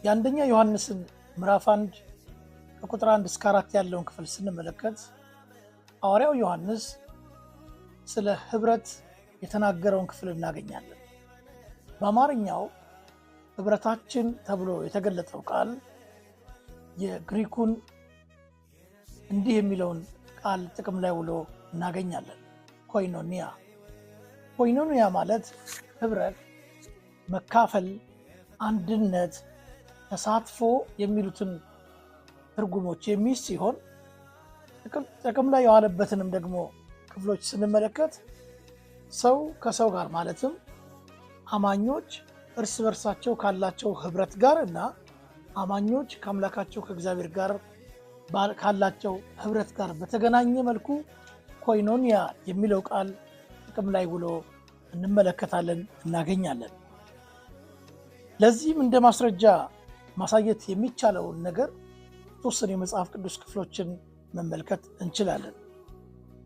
የአንደኛ ዮሐንስን ምዕራፍ 1 ከቁጥር 1 እስከ 4 ያለውን ክፍል ስንመለከት ሐዋርያው ዮሐንስ ስለ ህብረት የተናገረውን ክፍል እናገኛለን። በአማርኛው ህብረታችን ተብሎ የተገለጠው ቃል የግሪኩን እንዲህ የሚለውን ቃል ጥቅም ላይ ውሎ እናገኛለን። ኮይኖኒያ። ኮይኖኒያ ማለት ህብረት፣ መካፈል፣ አንድነት፣ ተሳትፎ የሚሉትን ትርጉሞች የሚይዝ ሲሆን ጥቅም ላይ የዋለበትንም ደግሞ ክፍሎች ስንመለከት ሰው ከሰው ጋር ማለትም አማኞች እርስ በርሳቸው ካላቸው ህብረት ጋር እና አማኞች ከአምላካቸው ከእግዚአብሔር ጋር ካላቸው ህብረት ጋር በተገናኘ መልኩ ኮይኖኒያ የሚለው ቃል ጥቅም ላይ ውሎ እንመለከታለን፣ እናገኛለን። ለዚህም እንደ ማስረጃ ማሳየት የሚቻለውን ነገር የተወሰኑ የመጽሐፍ ቅዱስ ክፍሎችን መመልከት እንችላለን።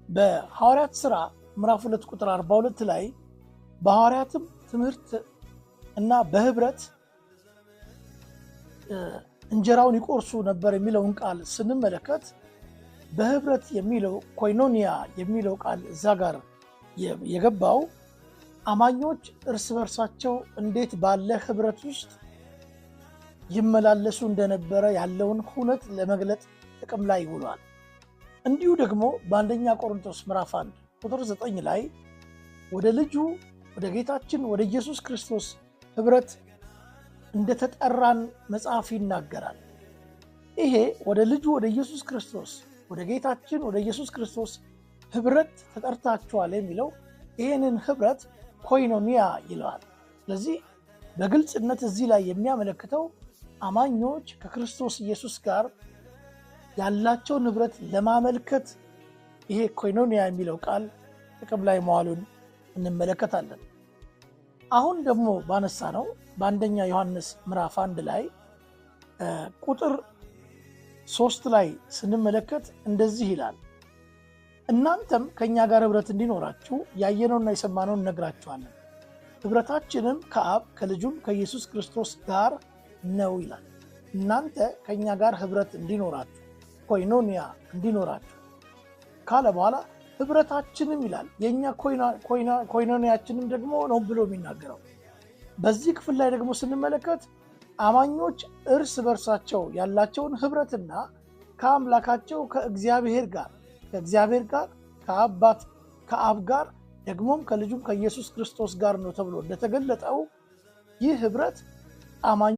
በሐዋርያት ሥራ ምዕራፍ 2 ቁጥር 42 ላይ በሐዋርያትም ትምህርት እና በህብረት እንጀራውን ይቆርሱ ነበር የሚለውን ቃል ስንመለከት በህብረት የሚለው ኮይኖኒያ የሚለው ቃል እዛ ጋር የገባው አማኞች እርስ በርሳቸው እንዴት ባለ ህብረት ውስጥ ይመላለሱ እንደነበረ ያለውን ሁነት ለመግለጥ ጥቅም ላይ ውሏል። እንዲሁ ደግሞ በአንደኛ ቆሮንቶስ ምዕራፍ 1 ቁጥር 9 ላይ ወደ ልጁ ወደ ጌታችን ወደ ኢየሱስ ክርስቶስ ህብረት እንደተጠራን መጽሐፍ ይናገራል። ይሄ ወደ ልጁ ወደ ኢየሱስ ክርስቶስ ወደ ጌታችን ወደ ኢየሱስ ክርስቶስ ህብረት ተጠርታችኋል የሚለው ይህንን ህብረት ኮይኖኒያ ይለዋል። ስለዚህ በግልጽነት እዚህ ላይ የሚያመለክተው አማኞች ከክርስቶስ ኢየሱስ ጋር ያላቸውን ህብረት ለማመልከት ይሄ ኮይኖኒያ የሚለው ቃል ጥቅም ላይ መዋሉን እንመለከታለን። አሁን ደግሞ ባነሳ ነው በአንደኛ ዮሐንስ ምዕራፍ 1 ላይ ቁጥር 3 ላይ ስንመለከት እንደዚህ ይላል፣ እናንተም ከእኛ ጋር ህብረት እንዲኖራችሁ ያየነውና የሰማነውን እነግራችኋለን፣ ህብረታችንም ከአብ ከልጁም ከኢየሱስ ክርስቶስ ጋር ነው ይላል። እናንተ ከእኛ ጋር ህብረት እንዲኖራችሁ ኮይኖኒያ እንዲኖራችሁ ካለ በኋላ ህብረታችንም ይላል። የእኛ ኮይኖኒያችንም ደግሞ ነው ብሎ የሚናገረው። በዚህ ክፍል ላይ ደግሞ ስንመለከት አማኞች እርስ በርሳቸው ያላቸውን ህብረትና ከአምላካቸው ከእግዚአብሔር ጋር ከአብ ጋር ደግሞም ከልጁም ከኢየሱስ ክርስቶስ ጋር ነው ተብሎ እንደተገለጠው ይህ ህብረት አማኞች